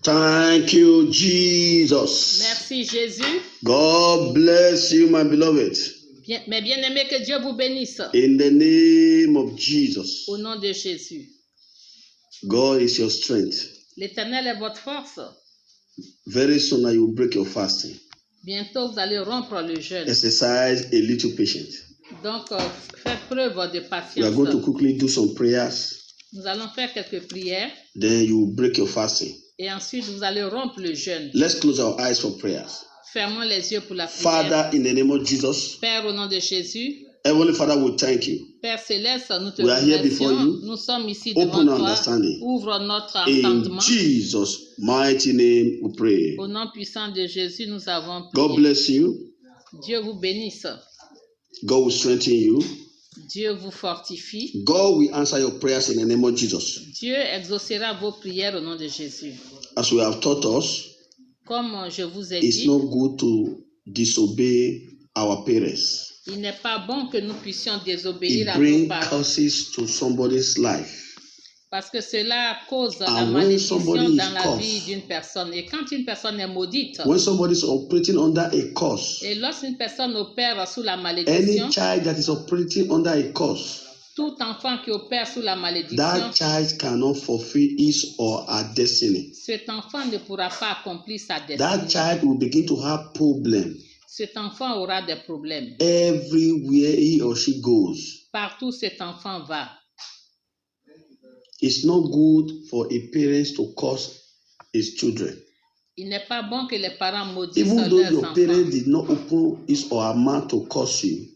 Thank you, Jesus. Merci Jésus. God bless you, my beloved. Mes bien-aimés, que Dieu vous bénisse. In the name of Jesus. Au nom de Jésus. God is your strength. L'Éternel est votre force. Very soon you will break your fasting. Bientôt, vous allez rompre le jeûne. Exercise a little patience. Donc, faites preuve de patience. We are going to quickly do some prayers. Nous allons faire quelques prières. Then you will break your fasting. Et ensuite, vous allez rompre le jeûne. Let's close our eyes for prayers. Fermons les yeux pour la prière. Father, in the name of Jesus. Père, au nom de Jésus. Heavenly Father, we thank you. Père céleste, nous te We are here before remercions. you. Nous sommes ici Open devant our toi. understanding. Ouvre notre In entendement. Jesus' mighty name we pray. Au nom puissant de Jésus, nous avons prié. God bless you. Dieu vous bénisse. God will strengthen you. Dieu vous fortifie. God will answer your prayers in the name of Jesus. Dieu exaucera vos prières au nom de Jésus. As we have taught us, Comme je vous ai it's dit, not good to disobey our parents. il n'est pas bon que nous puissions désobéir It à nos brings parents curses to somebody's life. parce que cela cause la And when malédiction somebody is dans la cursed, vie d'une personne. Et quand une personne est maudite, When somebody is operating under a curse, et lorsqu'une personne opère sous la any malédiction, child that is operating under a curse, tout enfant qui opère sous la malédiction, that child cannot fulfill his or her destiny. cet enfant ne pourra pas accomplir sa That destinée. child will begin to have problems Cet enfant aura des problèmes. everywhere he or she goes. Partout cet enfant va. It's not good for a parent to curse his children. Il n'est pas bon que les parents maudissent Even though leurs your enfants. parent did not open his or her mouth to curse you,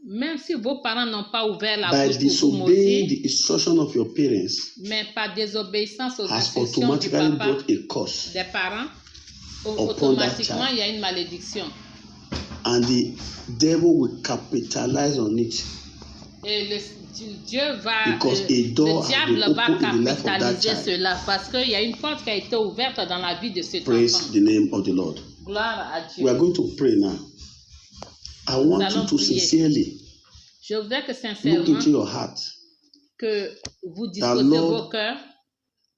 Même si vos parents n'ont pas ouvert la by bouche pour vous disobeying maudire, the instruction of your parents, mais par désobéissance aux has instructions du automatically papa, brought a curse. des parents, Upon automatiquement that child. il y a une malédiction. And the devil will capitalize on it. Et Dieu va, Because a door le has diable been va opened in the life of that capitaliser child. cela parce qu'il y a une porte qui a été ouverte dans la vie de cet Praise enfant. the name of the Lord. Gloire à Dieu. We are going to pray now. I want you allons to prier. sincerely Je voudrais que look sincèrement into your heart. que vous disposez Lord, vos cœurs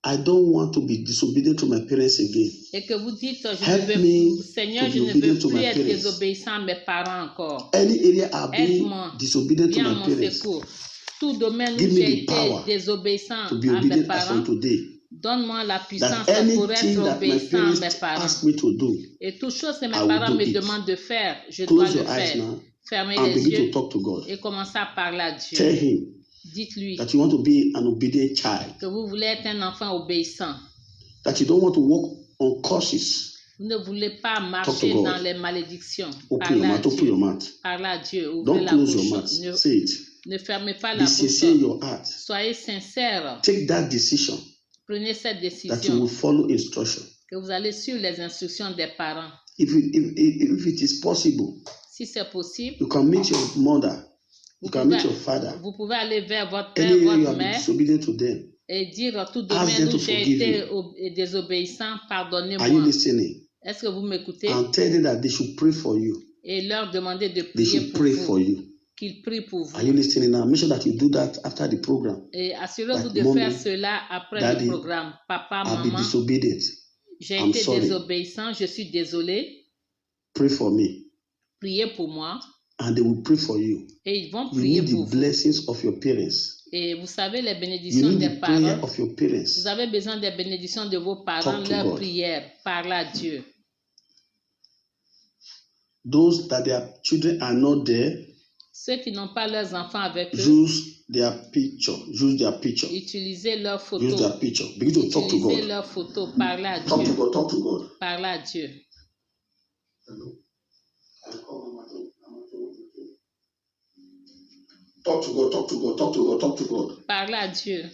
I don't want to be disobedient to my parents again. et que vous dites, Help me Seigneur, to je be ne obedient veux to plus my être parents. désobéissant à mes parents encore. Any area I've been Aide-moi. disobedient to Viens à my mon parents, secours. Tout domaine où Give me j'ai the été power désobéissant to be à mes obedient as parents, from today. donne-moi la puissance That pour anything être that my obéissant à mes parents parents. ask me to do, Et toute chose que mes I will parents do me it. demandent de faire, je dois close le your eyes faire. now Fermez and les begin to yeux talk to God. et commencez à parler à Dieu. Tell Him Dites-lui that you want to be an obedient child, que vous voulez être un enfant obéissant. that you don't want to walk on curses. Vous ne voulez pas Talk marcher to God. dans les malédictions. Open Parlez your à mouth, open Dieu. your mouth. Parlez à Dieu. Ouvrez Don't la close your bouche. mouth. Say it. Ne fermez pas Be la sincere in bouche. your heart. Soyez sincère. Take that decision Prenez cette that you décision will follow instruction. que vous allez suivre les instructions des parents. If it is possible, Si c'est possible, you can meet your mother, you vous can pouvez, meet your father. vous pouvez aller vers votre père, Anywhere you votre have been mère disobedient to them. et dire tout Ask them domaine to où j'ai forgive été désobéissant, Are you pardonnez-moi. listening? Est-ce que vous m'écoutez? And tell them that they should pray for you. Et leur demander de They prier should pour pray for vous. you. Qu'ils prient pour Are you vous. listening now? Make sure that you do that after the program. Et assurez-vous Like de mommy, faire cela après daddy, le programme. Papa, I'll be maman, disobedient. j'ai I'm été sorry. désobéissant, je suis désolé. Pray for me. Priez pour moi. And they will pray for you. Et ils vont You prier need pour the vous. blessings of your parents. Et vous savez, les You bénédictions need des the prayer parents. of your parents. Vous avez besoin des bénédictions de vos parents, Talk to leurs God. prières. Parlez à Dieu. Those that their children are not there, Ceux qui n'ont pas leurs enfants avec eux, use their picture. Use their picture. utilisez leurs Use photos. their picture. Begin to talk to Utilisez God. leurs photos. Parlez à Talk to Dieu. God. Talk to God. Parlez à Dieu. Talk to God. Talk to God. Talk to God. Talk to God. Parlez à Dieu.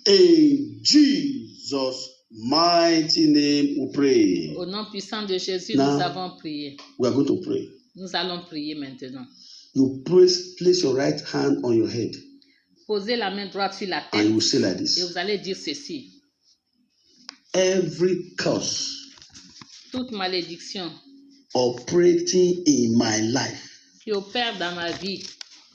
In Jesus' mighty name we pray. Au nom puissant de Jésus, Now, nous avons prié. We are going to pray. Nous allons prier maintenant. You place your right hand on your head Posez la main droite sur la and you tête will say like et this. vous allez dire ceci. Every curse Toute malédiction operating in my life, qui opère dans ma vie,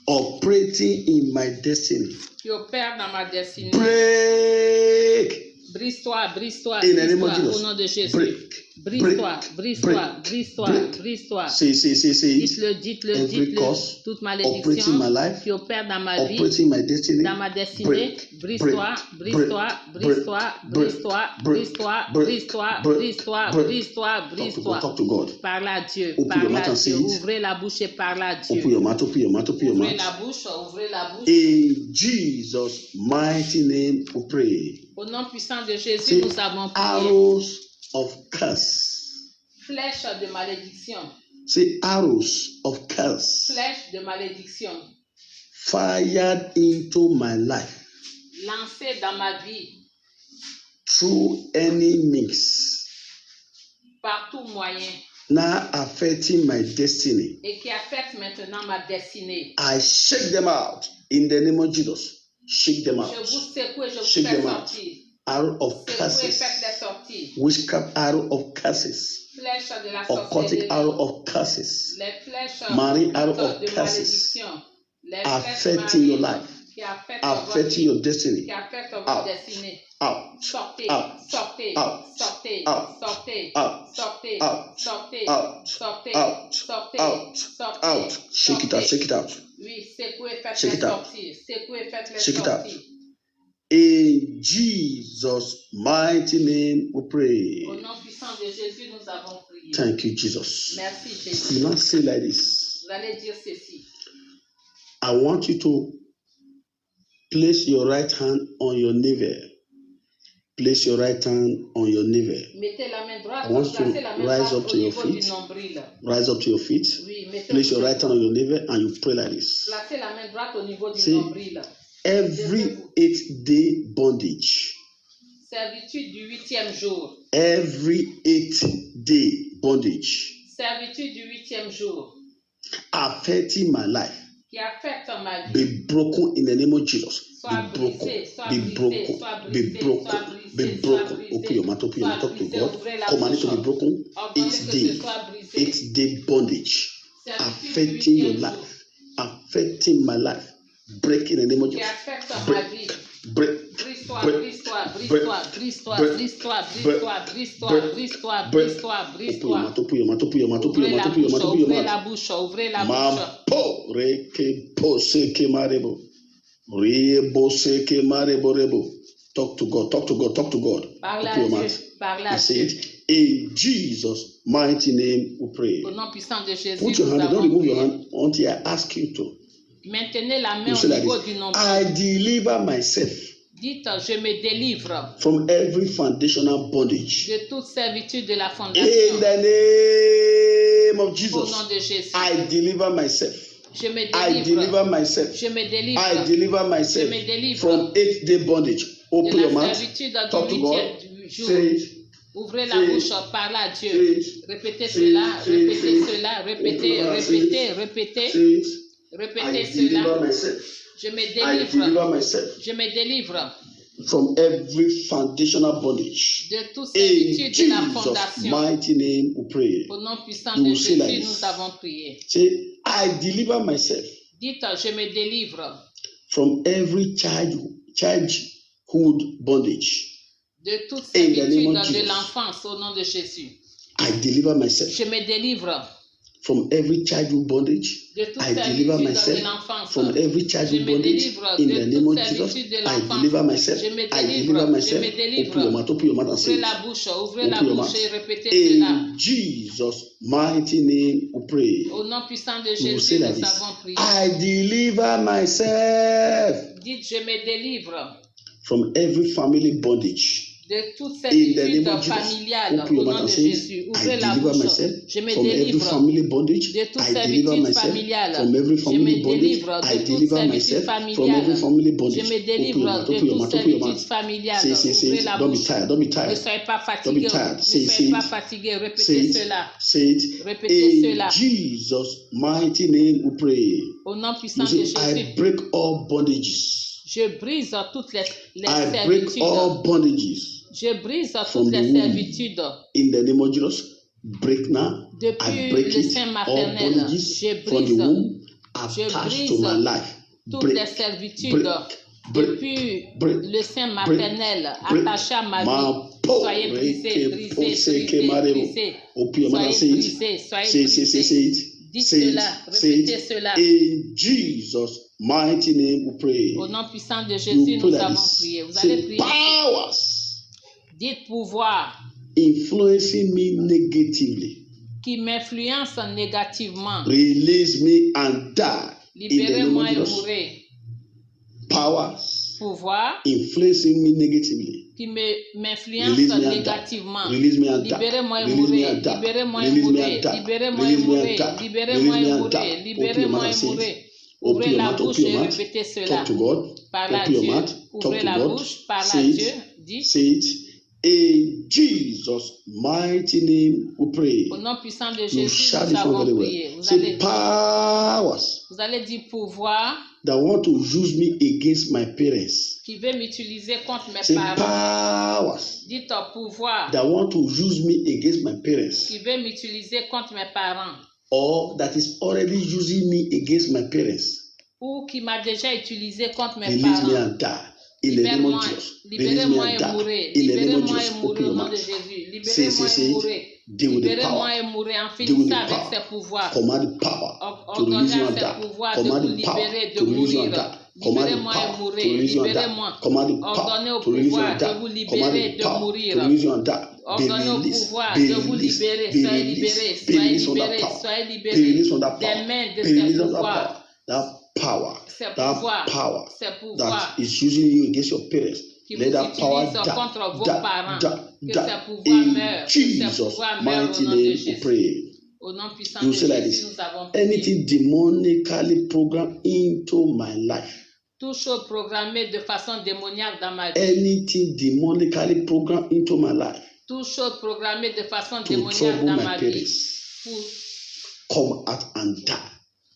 operating in my destiny, qui opère dans ma destinée, break Brise-toi, brise-toi, In the name of brise-toi, au Jesus. nom de Jésus. Break. Brise-toi, Break. brise-toi, Break. brise-toi, Break. brise-toi. Say it. Dites-le, dites-le, Every dites-le. cause Toute operating malédiction my life, qui opère dans ma vie, operating my destiny, dans ma destinée, break, brise-toi, break, brise-toi, break, brise-toi, break, brise-toi, break, brise-toi, break, brise-toi, break, brise-toi, break. brise-toi, brise-toi. Talk to God. Parle à Dieu, Open your parle mouth à and say Dieu. it. Ouvrez la bouche et parle à Open Dieu. your mouth, open your mouth, open your Ouvrez la mouth. bouche, ouvrez la bouche. In Jesus' mighty name we pray. Au nom puissant de Jésus, See, nous avons prié. arrows of curse. Flèche de malédiction. See, arrows of curse Flèche de malédiction. fired into my life Lancée dans ma vie through any means, par tout moyen now affecting my destiny. et qui affecte maintenant ma destinée. I shake them out in the name of Jesus. Shake them Je out. vous secoue et je vous Shake fais them out. sortir. Arrow of Secouez et curses, faites-les sortir. witchcraft arrow of curses, Flèche de la occultic sorcellerie. arrow of curses, Les flèches marine arrow occultes of de curses, malédiction. Les affecting your marines life, qui affectent affecting votre your destiny. vie, qui affectent votre Out. destinée. Out, Sortez, out, sortez, out, sortez, out, sortez, out, sortez, out, sortez, out, sortez, out, sortez, out, sortez, out. Shake it out, shake it out. Oui, secouez, Shake faites-les it out. sortir. Secouez, faites-les Shake it out. sortir. In Jesus' mighty name we pray. Au nom puissant de Jésus, nous avons prié. Thank you, Jesus. Merci Jésus. You now say like this. Vous allez dire ceci. I want you to place your right hand on your navel. Place your right hand on your navel. Mettez la main droite, I want you placez to la main rise droite up to au your niveau du feet. nombril. Rise up to your feet. Oui, mettez Place your right hand on your navel and you pray like this. Placez la main droite au niveau du See, nombril. Every 8-day bondage, Servitude du 8e jour. every 8-day bondage Servitude du 8e jour affecting my life qui affecte ma vie. be broken in the name of Jesus. Soit Be broken, brisé, soit be brisé, broken, soit be brisé, broken, soit be brisé, soit broken. brisé, Open your mouth, open your soit mouth, talk to brisé, God. ouvrez la Command it to be bouche. broken. Ordonnez que ce 8-day, soit brisé. 8-day bondage Servitude du affecting your 8e jour life, affecting my life. Break in the name of qui Jesus. affecte ma Break, vie. break, Brise-toi, break, brise-toi, break, brise-toi, brise-toi, break, brise-toi, break, brise-toi, break, brise-toi, break. brise-toi, Open your brise-toi. mouth, open your mouth, open your mouth, open Ouvrez your la mouth, open your bouche, mouth, open your ouvrez mouth. la bouche, ouvrez la bouche. Mampo reke po seke marebo. Rebo seke marebo rebo. Talk to God, talk to God, talk to God. Parle Open à your Dieu, mouth. parle à And say Dieu. it. In Jesus' mighty name we pray. Au nom puissant de Jésus, Put your nous hand, don't avons remove your prié. hand until I ask you to. Maintenez la main You au say like niveau this. du nombril. I deliver myself Dites, je me délivre from every foundational bondage. de toute servitude de la In fondation. the name of Au Jesus, nom de Jésus, I deliver myself. je me I deliver délivre. myself. Je me délivre I deliver myself Je me délivre from 8-day bondage. de Open your la mouth. servitude Talk du to God. 8e jour. Say it. Ouvrez Say la it. bouche, parlez à Dieu. Say it. Répétez Say cela, it. Say it. répétez Say it. cela, Open répétez, your mouth. Say it. répétez, répétez, Say it. I répétez deliver cela. myself. Je me I délivre, deliver myself je me délivre from every foundational bondage. de toute In servitude de la Jesus' fondation. mighty name we pray. Au nom puissant You de will say like Jésus, this. nous avons prié. Say, I deliver myself Dites, je me délivre from every childhood bondage. de toute In the name servitude of de Jesus. l'enfance au nom de Jésus. I deliver myself Je me délivre from every childhood bondage. de toute I deliver servitude de myself l'enfance. from every Je childhood me bondage. délivre In de the name toute of Jesus, servitude de I l'enfance. deliver myself. Je me I délivre, deliver je myself. me délivre. Open your mouth and say Ouvrez it. la bouche, ouvrez Open la your bouche mouth. et répétez cela. In Jesus' mighty name we pray. Au nom puissant de You will say Jésus, like nous this. avons prié. I deliver myself Dites, je me délivre from every family bondage. de toute In the servitude name of Jesus, familiale open au your mouth nom and de say it. Jésus. I Ouvrez la deliver bouche. myself Je me from every délivre family bondage. de toute I deliver servitude myself familiale. from every Je family me bondage. délivre I de toute deliver servitude myself from every familiale. family Je bondage. me Open your délivre mouth, de open your toute mouth, open your servitude mouth. familiale. Say, Ouvrez it. la Don't be bouche. tired, don't be Ne tired. soyez pas Don't be fatigués. tired. Ne Say soyez pas it. fatigués. Say Répétez it. cela. Say it. Répétez In cela. Jesus' mighty name we pray. Au nom puissant You de say, Jésus, I break all bondages. je brise toutes les I break servitudes. all bondages. Je brise From toutes the les womb. servitudes. In the name of Jesus, break now. I Depuis break le it. sein All maternel, bondages je from the brise womb je attached brise to my life. toutes les Break, servitudes break, depuis le sein maternel attaché à ma vie, soyez brisés, brisés, brisés, brisés. Soyez brisés, soyez brisés. Dites cela, répétez cela. In Jesus' mighty name we pray. Au nom puissant de Jésus, nous avons prié. Vous allez prier. Powers Dites pouvoir influencing me negatively, qui m'influence négativement. release me and die. Libérez-moi et mourrez. Powers Pouvoir influencing me negatively, qui m'influence release me and négativement. die. Release me and die. Libérez-moi et Release me mourrez. and die. Libérez-moi et Release me mourrez. and die. Libérez-moi et Release me and mourrez. die. Libérez-moi Release me et and mourrez. die. Libérez-moi Open et your mourrez. Open Ouvrez your la mouth, bouche open et your mouth. répétez cela. Talk to God. Parlez à Open your Dieu. mouth. Talk Ouvrez to la God. bouche. Parlez Say à it. Dieu. Dites. Say it. In Jesus' mighty name we pray. Au nom puissant de You Jésus, shout nous this one avons very prié. well. Vous Say allez, powers vous allez dire pouvoir that want to use me against my parents. qui veut m'utiliser contre mes Say parents. powers Dites au pouvoir that want to use me against my parents, qui veut m'utiliser contre mes parents or that is already using me against my parents. ou qui m'a déjà utilisé contre mes Release me parents. and die. In the name of Jesus. Release me Libérez-moi and et die. mourrez. In the name of Libérez-moi Jesus. et Open mourrez your au nom de mouth. Jésus. Say, Libérez-moi say et it. mourrez. Deal with the Libérez-moi power. et mourrez. En Deal with finissant the avec power. ces pouvoirs. Command the power to Ordonnez release you à and ces die. pouvoirs de Command vous the power libérer, de to release you and mourir. die. Command the Libérez-moi et power to mourrez. release you and die. Libérez-moi. Command the Ordonnez au power to release you pouvoir and de die. vous Command libérer, the de power mourir. to release you and die. Be Ordonnez au released. pouvoir Be de vous released. libérer. Be Soyez released. libérés. Be Soyez released from that libérés. power. Soyez Be libérés released from that des power. mains de Be ces released from that pouvoirs. power. That power. Ces That pouvoirs. power Ces that pouvoirs is using you against your parents. qui Let vous that power utilisent die. contre vos Die. parents. Die. Que Die. ces pouvoirs In meurent. Que ces Jesus' pouvoirs meurent au mighty nom de name we Jésus. pray. Au nom puissant You de say like Jésus, this. nous avons prié. Anything demonically programmed into my life. Toute chose programmée de façon démoniaque dans ma vie. Anything demonically programmed into my life Toute chose programmée de façon to démoniaque trouble dans my ma vie. parents. Pour, Come out and die.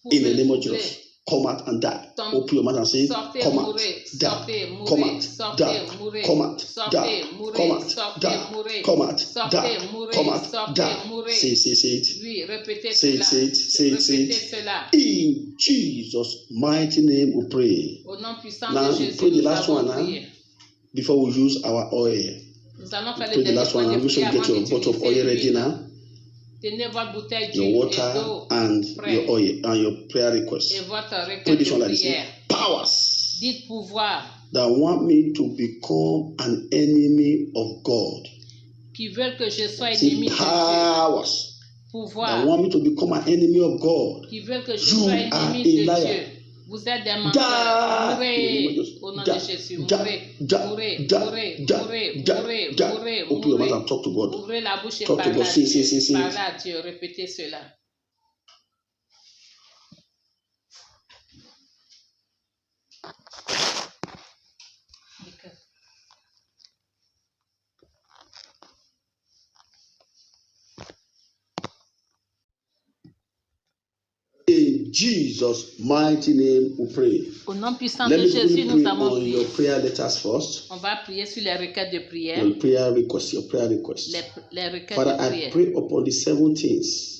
pour In the me name of troubler. Jesus. Come out and die. Tom- Open your mouth and say, Sortez, come out, mourrez, die. sortez, Come mourrez, out, sortez, die. mourrez, Come out, sortez, die. mourrez, Come out, sortez, die. mourrez, Come out, sortez, die. mourrez, Come out, sortez, die. mourez. Say it. Oui, répétez Say it, cela. say it, say it, say Répétez it. cela. In Jesus' mighty name we pray. Au nom puissant Now, de Jésus, pray the nous last avons one now. prié. Before we use our oil. Nous allons faire Pray le the dernier last one point now. de Make sure prière you get avant your bottle of d'utiliser oil ready l'huile. now. Tenez votre bouteille Your d'huile et water d'eau and prête your oil and your prayer et request. votre Pray requête this one de like this. prière. Powers Dites pouvoir that want me to become an enemy of God. qui veulent que je sois See, ennemi de Dieu. powers that Pouvoir want me to become an enemy of God. qui veulent que je You sois are ennemi a de liar. Dieu. Vous êtes des menteurs. Mourez au nom de Jésus. Mourez, mourez, mourez, mourez, mourez, mourez, Open your mouth mourez. and talk to God. Ouvrez la bouche et Talk to parlez God. à Say, Dieu. say, say. Parlez à Dieu. Répétez cela. In Jesus' mighty name we pray. Au nom puissant Let de me Jésus, quickly nous pray avons on prié. your prayer letters first. On va prier sur les requêtes de prière. Your prayer request. Les requêtes Father, de I prière. pray upon the 7 things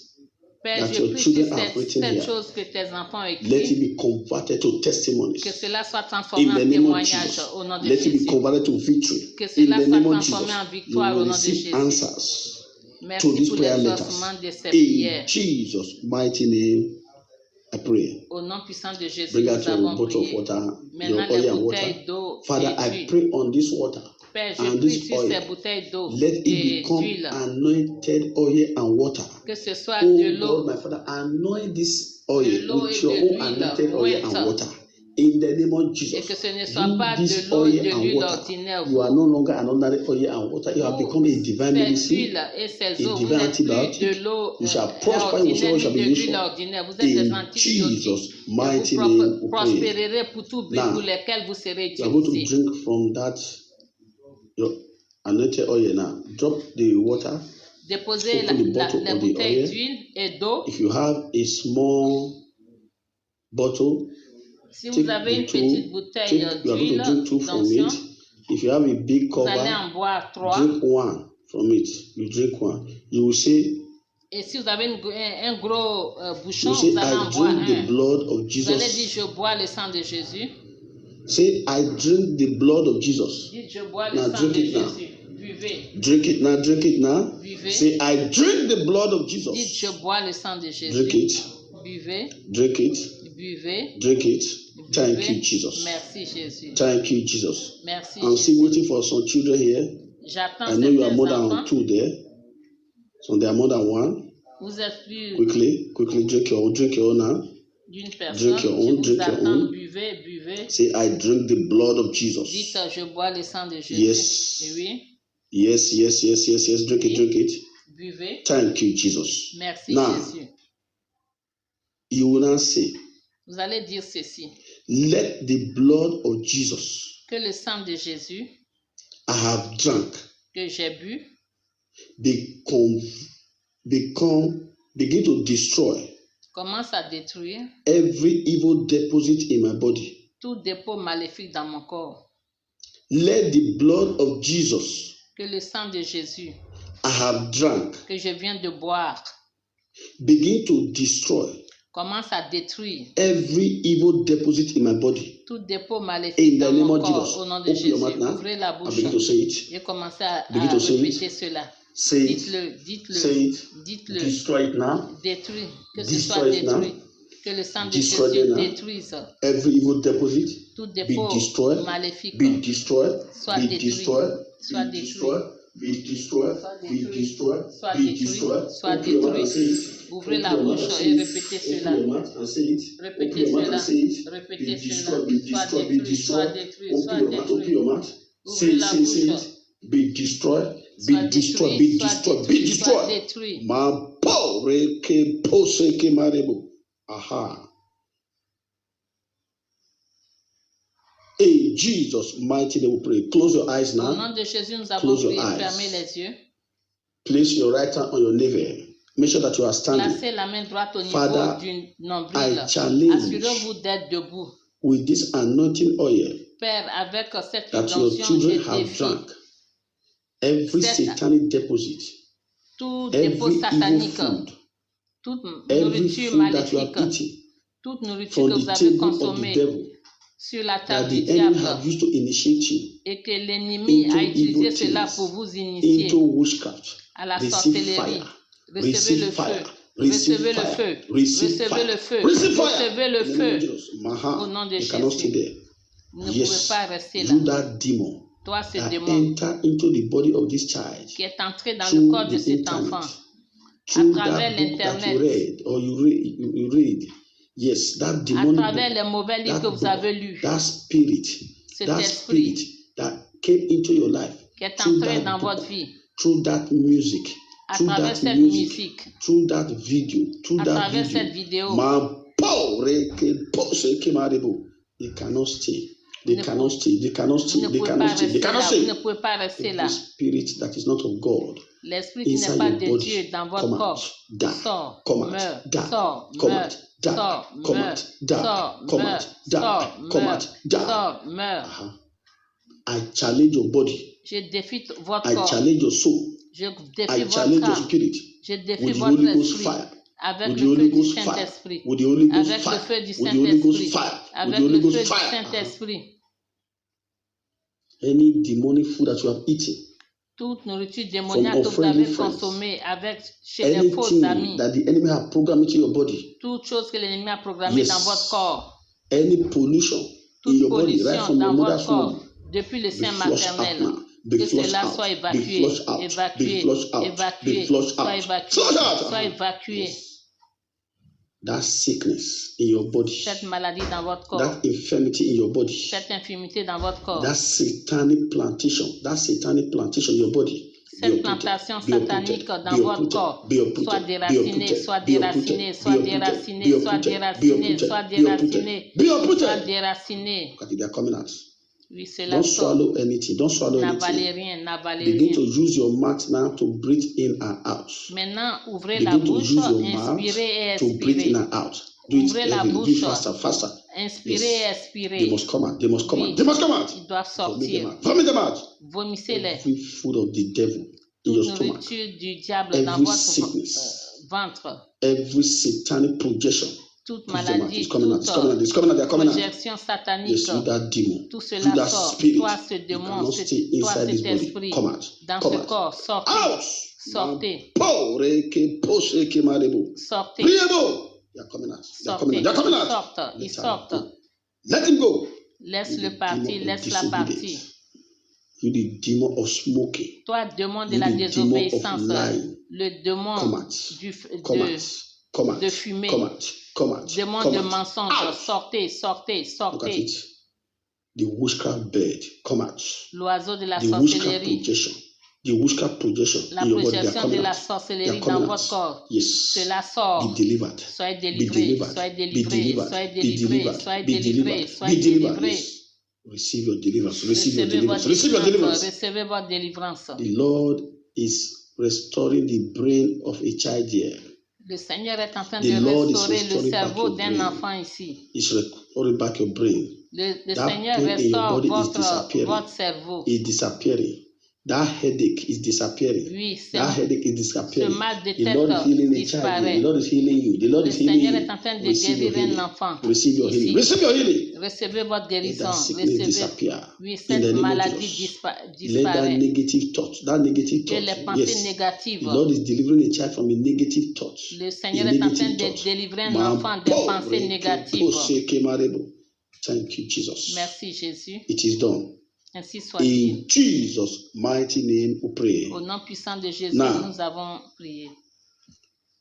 Père, that je your prie sur children have cette written here. chose que tes enfants ont Let it écrites, be converted to testimonies. que cela soit transformé In en the name of témoignage Jesus. au nom de Let it be Jésus. converted to victory. Que In cela the soit name of transformé en Jesus. You victoire au will nom de receive Jésus. answers to Merci these pour prayer l'exaucement letters. de ces In prières. Jesus' mighty name, I pray. Au nom puissant de Jésus, Bring out nous your avons bottle of prié. water, your Maintenant, oil les and water. bouteilles d'eau Father, et I d'huile. pray on this water Père, je and prie this sur ces oil. bouteilles d'eau Let it et become d'huile. anointed oil and water. Que ce soit Oh de l'eau, God, my Father, anoint this de oil l'eau with et your de own l'huile anointed oil and mointe. water. In the name of Et Jesus, que ce ne soit you pas this de l'eau et oil de and l'huile water. ordinaire. You are no longer an ordinary oil and water. You have Vous, become a divine cette medicine, huile et ces a eaux, vous divine n'êtes plus antibiotic. de l'eau You shall prosper in ordinaire whatsoever ni shall de be l'huile useful. ordinaire. Vous êtes des In antibiotiques. Jesus' Et mighty vous name, we pray. prospérerez pour tout but Now, pour lesquels vous serez you are going to utilisés. drink from that your anointed oil now. Drop the water. Déposez Open the bottle les of the bouteilles oil. d'huile et d'eau. If you have a small bottle, Si take vous avez une the petite two. bouteille You are going d'huile to drink 2 from d'onction, it. If you have a big vous allez cover, en boire 3. drink 1 from it. You drink 1. You will say, Et si vous avez un gros you bouchon, will say, vous allez I en boire drink the un. blood of Vous allez dire, Jesus. je bois le sang de Jésus. Say, I drink the blood of Jesus. Dites, je bois le Now sang drink de it now. Jésus. Buvez. Drink it now, drink it now. Buvez. Say, I drink the blood of Dites, Jesus. je bois le sang de Jésus. Drink it. Buvez. Drink it. Buvez. Drink it. Thank Buvez. you, Jesus. Merci, Jésus. Thank you, Jesus. Merci, I'm still Jésus. waiting for some children here. J'attends I know you are certains more than enfants. two there. So there are more than one. Vous êtes plus Quickly, drink your own now. d'une personne. Drink your own, Je vous drink your attends. own. Buvez, buvez. Say, I drink the blood of Jesus. Dites, je bois le sang de Jésus. Yes. Oui. Yes. Drink it, drink it. Buvez. Thank you, Jesus. Merci, Now, Jésus. you will now say, Vous allez dire ceci. let the blood of Jesus Que le sang de Jésus I have drunk que j'ai bu begin to destroy commence à détruire every evil deposit in my body. tout dépôt maléfique dans mon corps. Let the blood of Jesus Que le sang de Jésus I have drunk que je viens de boire begin to destroy commence à détruire every evil deposit in my body. tout dépôt In maléfique the dans name mon of corps. Jesus. Au nom de Open your Jésus, mouth now. ouvrez la I bouche. begin to say it. J'ai commencé à Begin to say it. répéter cela. Say it. Dites-le, dites-le, Say it. dites-le. Destroy it now. Détruis, que ce Destroy soit it now. détruit. Que le sang de Destroy Jésus it now. détruise Every evil deposit tout be dépôt destroyed. maléfique. Be destroyed. Soit Be détruit. destroyed. Soit Be détruit. destroyed. Be destroyed. Soit Be détruit. destroyed. Soit Be détruit. destroyed. Soit Open your mouth and détruit. say it. Ouvrez Open la your mouth bouche and et say it. répétez Open cela. your mouth and say it. Open Répétez your mouth cela. and say it. Répétez Be cela. destroyed. Be Soit destroyed. Be détruit. Soit destroyed. détruit. Open Soit your mouth. Open détruit. your mouth. Say Ouvrez it. la Say it. Say bouche. it. Be destroyed. Soit Be destroyed. détruit. Be Soit destroyed. Be détruit. Soit destroyed. détruit. Mampo reke pose ke marebo. Aha. In Jesus' mighty name we pray. Close your eyes Au now. nom de Jésus, nous avons Close your prié. eyes. Fermez les yeux. Place your right hand on your navel. Make sure that you are standing. Placez la main droite au niveau Father, du nombril. I challenge Assurez-vous d'être debout. with this anointing oil Père, avec cette that your onction, children je have défie drunk. Every satanic deposit, tout dépôt every evil satanique, food, toute every nourriture food that you have maléfique, eaten toute nourriture from que vous the avez table of the consommée devil sur la that table du the enemy diable have used to initiate you et que l'ennemi into a utilisé evil cela things, pour vous initier into witchcraft. à la Receive sorcellerie. fire. Recevez Receive le feu. fire. Receive Recevez le fire. feu. Receive Recevez fire. le feu. Receive fire. Recevez le In the name of feu. Jesus. Maha. Au nom de You cannot stay Jésus. there. Vous ne Yes. pouvez pas rester là. You that demon Toi, ce that démon enter into the body of this child qui est entré dans through le corps de the cet internet, enfant, through travers that book that you l'Internet, read or you read. Yes, that à demonic travers book, les mauvais livres that que vous book, avez lus, that spirit cet esprit that came into your life qui est through entré that dans book, votre vie, through that music, à through travers that cette music, musique, through that video, through à that travers cette video. vidéo, They cannot stay. Vous They ne cannot stay. They cannot vous stay. ne They pouvez cannot pas stay. They rester cannot là. Vous ne stay. pouvez pas rester Every là. spirit that is not of God L'esprit qui n'est inside pas your de body, Dieu dans votre come out, corps, die, sort, come out, meurt, die, sort, come meurt, out, die, sort, come meurt, out, die, sort, come meurt, out, die, sort, come meurt, out, die. sort, meurt. Uh-huh. I challenge your body. Je défie votre I corps. challenge your soul. Je I défie votre challenge your âme. spirit Je défie with the votre Holy Ghost esprit fire. avec With the le Holy feu du Ghost fire. Saint-Esprit. With the Holy Ghost Avec le fire. feu du With the Holy Ghost Saint-Esprit. fire. With Avec the Holy le feu Ghost du fire. Saint-Esprit. Any demonic food that you have eaten, Toute nourriture démoniaque que vous unfriendly avez friends, consommée avec chez les faux anything amis, that the enemy have programmed into your body, toute chose que l'ennemi a programmée yes, dans votre corps, any pollution in toute your body, right pollution from your dans votre mother's corps, womb, depuis le be sein flushed out maternel, now. Be que flushed cela out. soit Be évacué, flushed out. Be évacué, flushed out. Be évacué, flushed soit out. évacué, Flush out. soit évacué. Yes. That sickness in your body, Cette maladie dans votre corps, that infirmity in your body, cette infirmité dans votre corps, that satanic plantation in your body, cette plantation satanique dans votre corps, soit déracinée, soit déracinée, soit déracinée, soit déracinée, soit déracinée, soit déracinée. They are coming out. Oui, cela Don't sort. swallow anything. Don't swallow N'avalez anything. rien, n'avalez Begin to rien. use your mouth now to breathe in and out. Maintenant, ouvrez la Begin to bouche, use your mouth inspirez et to breathe in expirez. and out. Do it Ouvrez la heavily. Do it bouche, faster, faster. inspirez et Yes. expirez. They must come out. They must come Oui, out. They must come out. ils doivent Vomit them sortir. out. Vomit them out. Vomissez-les. Every food of the devil in Toute your stomach. nourriture du diable dans Every votre sickness. ventre. Every satanic projection toute Push them out. maladie, It's coming out. toute It's coming out. It's coming out. They're coming out. projection satanique, Yes, with that demon, tout with cela that sort. spirit, Toi, ce you démon, cannot stay toi, inside this cet body. esprit, Come out. dans Come ce out. corps, sortez, Out. sortez, sortez, They're coming out. They're coming out. sortez. They're coming Ils out. sortent, ils Let her sortent. go. Let him go. Laisse-le partir, laisse-la partir. You the demon of smoking. Toi, démon de You la the demon of désobéissance, lying. le démon Come out. Come out. Come out. de fumer, Come out. Come out. démon Come de out. mensonge, Out. sortez, sortez, Look at sortez. it. The witchcraft bird. Come out. L'oiseau de la The witchcraft sorcellerie, projection. The witchcraft projection la in your body. They are projection coming de la out. sorcellerie They are dans coming votre out. corps, Yes. cela Be sort. delivered. Soyez Be délivrés, delivered. soyez Be délivrés, delivered. soyez Be délivrés, delivered. soyez Be délivrés, delivered. soyez Be delivered. délivrés. Yes. Receive your deliverance. Receive your Recevez votre deliverance. Receive your délivrance, deliverance. recevez votre délivrance. The Lord is restoring the brain of a child here. Le Seigneur est en train The de Lord is restaurer le restoring back cerveau your d'un brain. enfant ici. He's restoring back your brain. Le That Seigneur pain in your restaure body is votre disappearing. cerveau. Is disappearing. That headache is disappearing. Oui, That headache is ce disappearing. mal de The Lord is tête healing a child. disparaît. The Lord is healing you. The Lord Le is healing Seigneur est you. en train de Receive your guérir un healing. enfant Receive your healing. ici. Receive your healing. Recevez votre Let guérison. that sickness Recevez. disappear. Oui, In cette the name of maladie Jesus. Let that disparaît. negative thought. That negative Que les thought. pensées Yes. négatives. The Lord is delivering a child from a negative thought. Le A Seigneur est en train negative de thought. délivrer un enfant des pensées négatives. Thank you, Jesus. Merci Jésus. It is done. Ainsi soit-il. In Jesus' mighty name we pray. Au nom puissant de Jésus, Now, nous avons prié.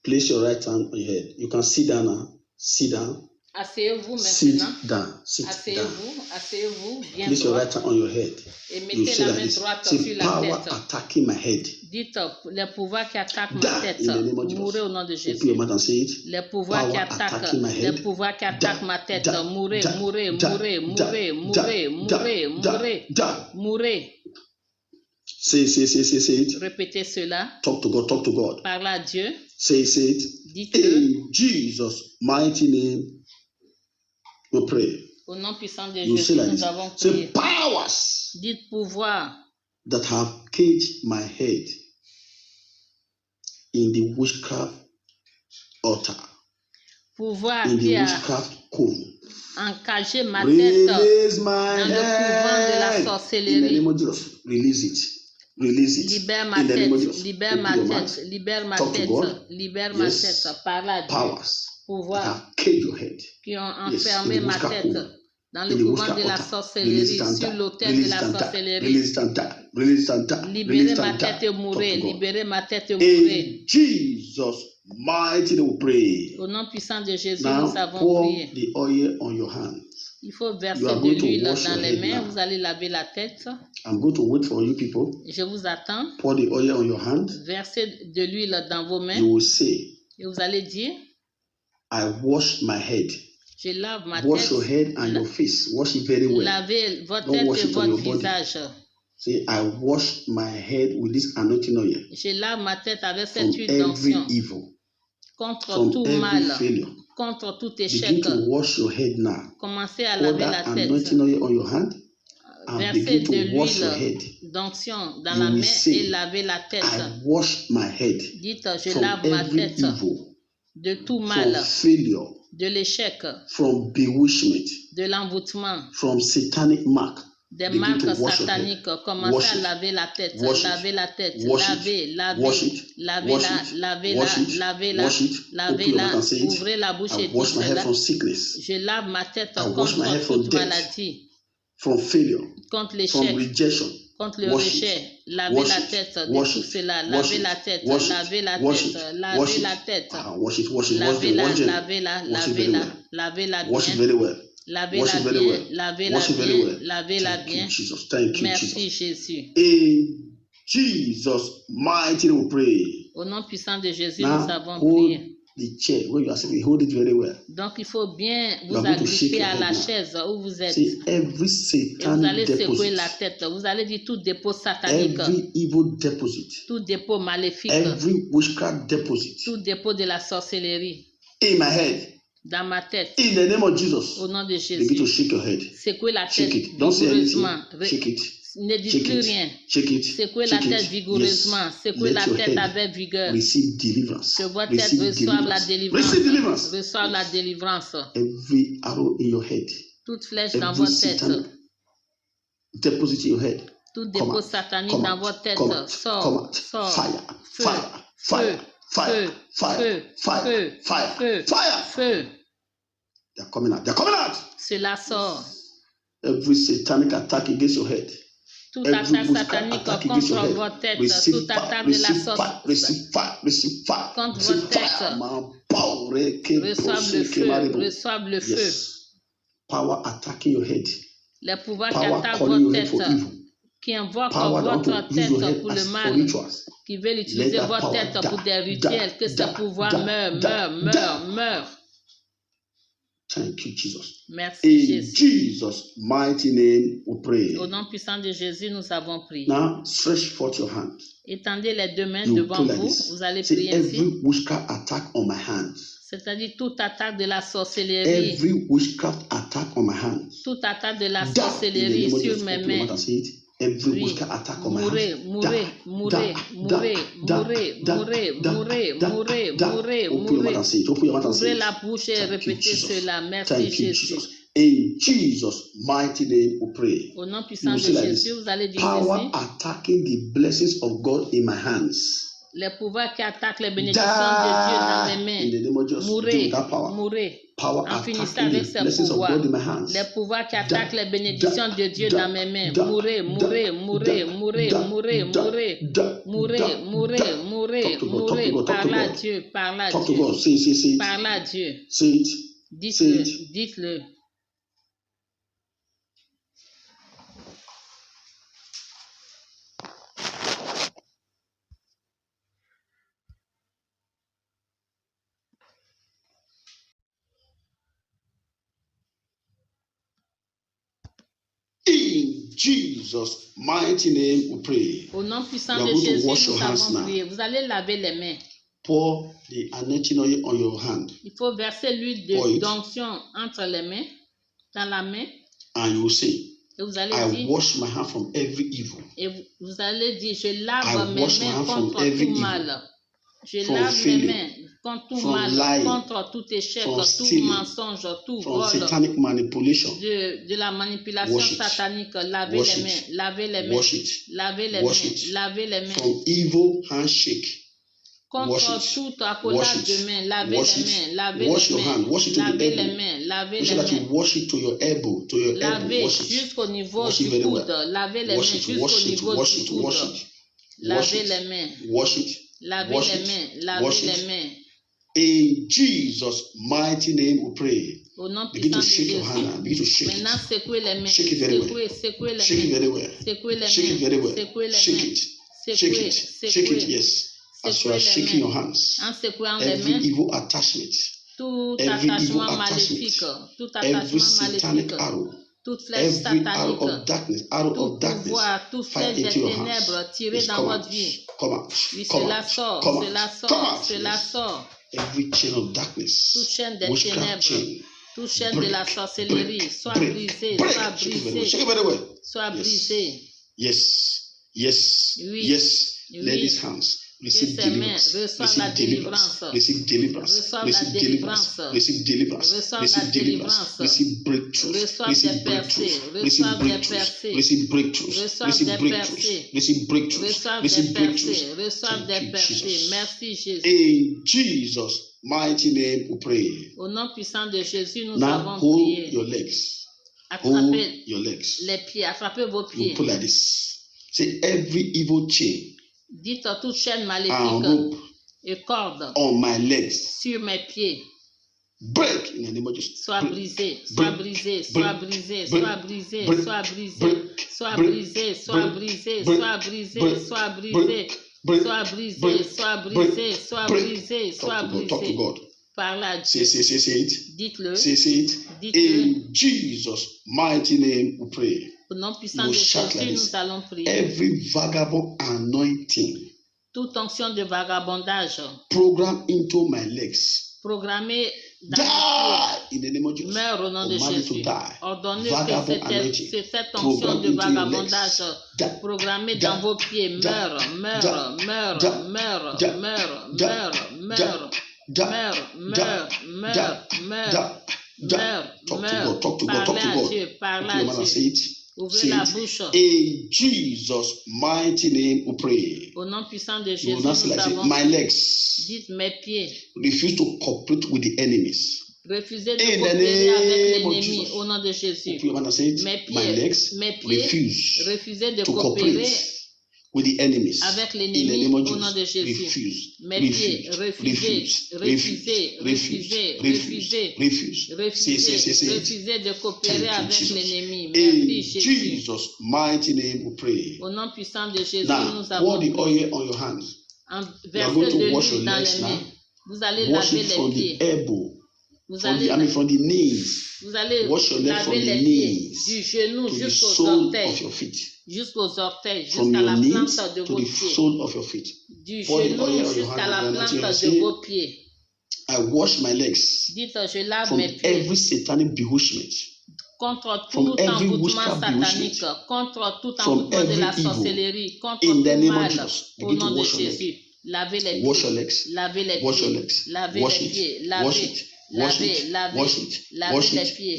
Place your right hand on your head. You can sit down now. Sit down. Asseyez-vous Sit maintenant. down. Sit down. Asseyez-vous bien Place your droit right hand on your head. et You mettez say la like main this. droite Say, sur la power tête. attacking my head. Dites, les pouvoirs qui attaquent ma Die tête, in the name of Jesus. mourrez au nom de Open Jésus. your mouth and say it. Les pouvoirs qui Power attaquent, attacking my les head. pouvoirs qui attaquent ma tête, Die, mourrez, die, mourrez, die, mourrez, die, mourrez, die, mourrez, die, mourrez, die. mourrez. Say it. Répétez cela. Talk to God. Talk to God. Parlez à Dieu. Say it. Dites-le. In Jesus' mighty name, we pray. Au nom puissant de You say Jésus, like nous this. avons Say prié. powers Dites pouvoir that have caged my head in the witchcraft altar, pouvoir in the qui a witchcraft coven. encagé ma tête Release my dans le couvent de la head. In the sorcellerie. name of Jesus, release it. Release it. Libère ma In the name of tête, Jesus. libère Open ma your tête, mouth. libère ma Talk to tête, God. libère ma Yes. tête. Parle à Dieu. Powers that Pouvoir have caged your head. qui ont Yes, enfermé in the ma witchcraft tête coven. dans In le the couvent witchcraft de la altar. sorcellerie, Release it and sur die. l'autel de Release la it and die. sorcellerie. Release it and die. Release it and die. Release Libérez it ma and tête die. et Talk mourrez, to God. libérez ma tête et mourrez. In Jesus' mighty name we pray. Au nom puissant de Jésus, Now nous avons pour prié. the oil on your hand. Il faut verser You are de going to l'huile wash dans your les head mains, now. vous allez laver la tête. I'm going to wait for you people. Je vous attends. Pour the oil on your hand. Versez de l'huile dans vos mains You will say, et vous allez dire, I wash my head. je lave ma Wash your tête. head and your face. Wash it very well. Lavez votre Don't tête wash et it on votre your body. visage. Say, I wash my head with this anointing oil Je lave ma tête avec from cette huile every d'onction evil, contre from tout every mal, failure. contre tout Begin échec. to wash your head now. Commencez à Pour laver la that tête. anointing oil on your hand and Versez begin de to wash your head. l'huile d'onction dans You la will main say, et lavez la tête. I wash my head Dites, je from lave ma every tête evil, de tout from mal, failure, de l'échec, from bewitchment, de l'envoûtement, from satanic mark. des Begin marques to wash your head. sataniques. Commencez Wash à it. laver la tête, Wash it. laver la tête, Wash lavez, it. lavez, Wash it. lavez-la, Wash it. lavez-la, Wash it. lavez-la, Wash it. Open your lavez-la, mouth and say it. ouvrez la bouche et I dites wash my head cela. from sickness, Je lave ma tête I wash my head contre from toute death. maladie, from failure, contre from l'échec, rejection. contre le Wash it. rejet. Lavez Wash la it. tête de Wash tout it. cela. Wash Lavez it. la tête, Wash it. lavez la Wash tête, it. Wash lavez it. la tête. Wash it. Wash it. Wash them. Lavez-la, Wash them. lavez-la, Wash it very lavez-la, well. lavez-la Wash it bien. very well. Lavez-la Wash it very bien, well. lavez-la Wash it very bien, well. lavez-la Thank you, bien. Jesus. Thank you, Merci Jesus. Jésus. In Jesus' mighty name we pray. Au nom puissant de Jésus, nous Now avons hold prié. the chair where you are sitting. Hold it very well. Donc il faut bien You vous are going to shake agripper your à head la now. chaise où vous êtes. See every Et vous allez satanic secouer deposit, la tête. Vous allez dire tout dépôt satanique, every evil deposit, tout dépôt maléfique, every witchcraft deposit tout dépôt de la sorcellerie in my head. dans ma tête. In the name of Jesus, Au nom de begin to Jésus. shake your head. Secouez la Shake tête it. Don't say anything. vigoureusement. Shake it. Ne dites plus rien. Secouez la tête vigoureusement. Secouez la tête avec vigueur. Que votre tête reçoive la délivrance. Reçoive la délivrance. Every arrow in your head. Toute flèche dans votre tête. Deposit in your head. Tout dépôt satanique dans votre tête. Sort. Feu. They're coming out. Cela sort. Every satanic attack against your head. Toute attaque satanique contre votre tête. Toute attaque de la sorte. Contre votre tête. Reçoive le feu. Power attacking your head. Les pouvoirs qui attaquent votre tête. Qui invoquent votre tête pour le mal. Qui veulent utiliser votre tête pour des rituels. Que ce pouvoir meure. Thank you, Jesus. Merci, Jésus. Jesus' mighty name we pray. Au nom puissant de Jésus, nous avons prié. Now, stretch forth your hand. Étendez les deux mains devant vous. Vous allez prier ainsi. Every witchcraft attack on my hands. C'est-à-dire toute attaque de la sorcellerie. Every witchcraft attack on my hands. Toute attaque de la sorcellerie sur mes mains. Every witchcraft attack on my hands. Ouvrez la bouche et répétez cela. Merci Jésus. In Jesus' mighty name we pray. Au nom puissant de Jésus, vous allez dire power attacking the blessings of God in my hands. Les pouvoirs qui attaquent les bénédictions de Dieu dans mes mains. Mourez. En finissant avec ces pouvoirs. Les pouvoirs qui attaquent les bénédictions de Dieu dans mes mains. Mourez. Parle à Dieu. Dites-le. In Jesus' mighty name we pray. Au nom puissant de Jésus, nous avons prié. Vous allez laver les mains. Pour the anointing oil on your hand. Il faut verser l'huile d'onction entre les mains, dans la main. And you will say, et vous allez I wash my hand from every evil. Et vous allez dire, je lave mes mains contre tout mal. Je lave mes mains contre tout mal, contre tout échec, tout mensonge, tout vol, de la manipulation satanique. Lavez les mains. From evil handshake. Contre toute accolade de main, lavez les mains. Wash it to your elbow, to your elbow. Jusqu'au niveau du coude. Lavez les mains jusqu'au niveau du coude. Lavez les mains. Lavez les mains. In Jesus' mighty name we pray. Au nom puissant de Jésus. Maintenant, secouez les mains. Shake it very well. Shake it very well. Shake it, yes. As you are shaking your hands, every evil attachment, every satanic arrow, every arrow of darkness, fire into your hands. Yes, come out. Every chain of darkness, witchcraft chain, toute chaîne de la sorcellerie, soit brisée. Yes. Let these hands receive deliverance. Receive deliverance. Receive breakthrough. Merci Jésus. In Jesus' mighty name we pray. Au nom puissant de Jésus, nous now avons hold prié. Your legs. Attrapez your legs. Les pieds, attrapez vos pieds. You pull like this. Say every evil chain. Dites toute chaîne maléfique et corde on my legs. Sur mes pieds. Break in the name of Jesus. Sois brisé. Talk to God. Parle à Dieu. Say it. Dites-le. Say it. In Jesus' mighty name we pray. Au nom puissant de Jésus, nous allons prier. Every vagabond anointing. Toute onction de vagabondage. Program into my legs. Programmée dans mes in the name of Jesus. Meurs au nom de Jésus. Ordonnez Vagabond que cette onction de vagabondage programmée dans vos pieds meure. Parlez à Dieu. Ouvrez la bouche. In Jesus' mighty name we pray. Au nom puissant de Jésus, nous avons my legs. Dites mes pieds. Refuse to cooperate with the enemies. Refusez de coopérer avec l'ennemi au nom de Jésus. Mes pieds, refusez de coopérer with the enemies. Avec l'ennemi au nom de Jésus. Mes pieds, refusez de coopérer avec l'ennemi. Merci Jésus. Jesus' mighty name we pray. Au nom puissant de Jésus, now, nous avons pour the oil on your hands. Versez de l'huile dans les mains. Vous allez laver les pieds. Vous allez from the knees. Vous allez wash your legs laver les pieds du genou jusqu'aux orteils. Jusqu'aux orteils, jusqu'à la plante de vos pieds. Du genou jusqu'à la plante de vos pieds. I wash my legs. Dites, je lave from mes pieds. Every satanic bewitchment. Contre tout envoûtement satanique, contre tout envoûtement de la sorcellerie, contre tout mal, au nom de Jésus. Lavez les pieds, lavez les pieds, lavez les pieds, lavez les pieds.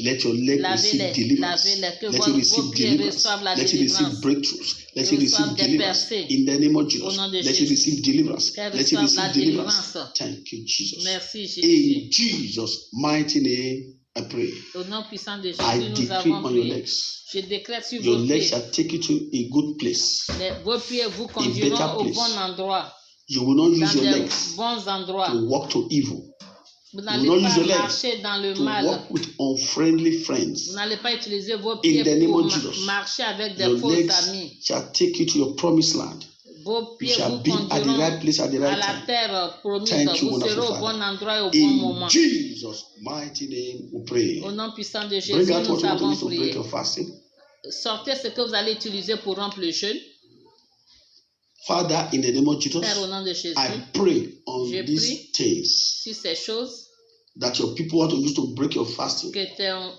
Let your leg receive deliverance. Let you receive deliverance. Let you receive breakthroughs. Let you receive deliverance. In the name of Jesus. Let you receive deliverance. Let you receive deliverance. Thank you, Jesus. Merci, Jésus. In Jesus' mighty name, I pray. Au nom puissant de Jésus, I nous avons prié. Je décrète sur your vos legs pieds. shall take you to a good place. Vos pieds vous conduiront au bon endroit. You will not use dans your des legs bons endroits. to walk to evil. Vous n'allez pas marcher dans le mal. Walk with unfriendly friends. Vous n'allez pas utiliser vos pieds pour marcher avec des faux amis. Shall take you to your promised land. Vos pieds vous be at the right place at the right à la terre promise. Vous serez au bon endroit et au bon moment. In Jesus' mighty name we pray. Au nom puissant de Jésus, nous avons prié. Sortez ce que vous allez utiliser pour rompre le jeûne. Father, in the name of Jesus, Père, au nom de Jésus, I pray on these things sur ces choses that your people want to use to break your fasting. Que ton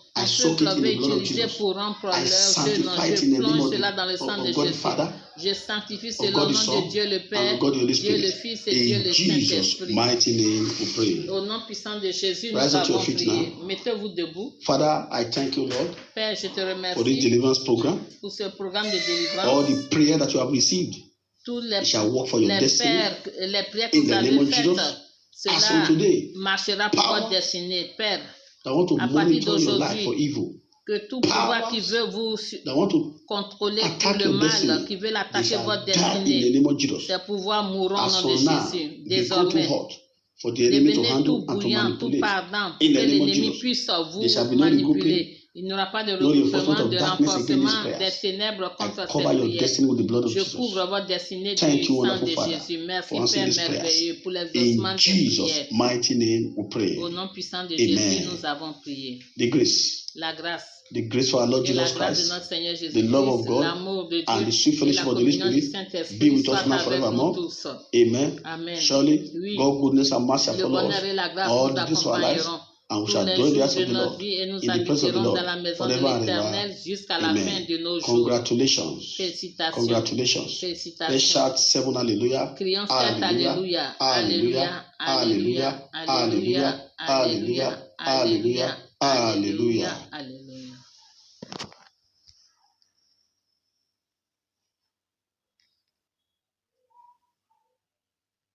peuple veut utiliser pour rompre leur jeûne. Je plonge cela dans le sang de Jésus. Father, je sanctifie cela au nom de Dieu le Père, Dieu le Fils et Dieu le Saint-Esprit. Au nom puissant de Jésus, nous avons prié. Mettez-vous debout. Father, I thank you, Lord, Père, je te remercie for this deliverance program, pour ce programme de délivrance. All the prayer that you have received. Tous les prières que vous avez faites, cela marchera pour votre destinée. Père, à partir d'aujourd'hui, que tout pouvoir qui veut vous contrôler pour le mal, qui veut attaquer votre destinée, ces pouvoirs mourront au nom de Jésus. Désormais, devenez tout bouillant, tout pardon, pour que l'ennemi puisse vous manipuler. Il n'y aura pas de regroupement, de renforcement des ténèbres contre cette prière. Je couvre votre destinée du sang de Jésus. Merci Père merveilleux pour l'exaucement de prières. Au nom puissant de Jésus, nous avons prié. La grâce. The grace for our Lord Jesus Christ, the love of God, and the sweet fellowship of the Holy Spirit be with us now forevermore. Amen. Surely, God's goodness and mercy follow us all the days of our lives, and we shall dwell in the house of the Lord, in the presence of the Lord, forever and ever. Amen. Congratulations. Congratulations. Let's shout 7 hallelujah. Hallelujah. Hallelujah. Hallelujah. Hallelujah. Hallelujah. Hallelujah. Hallelujah.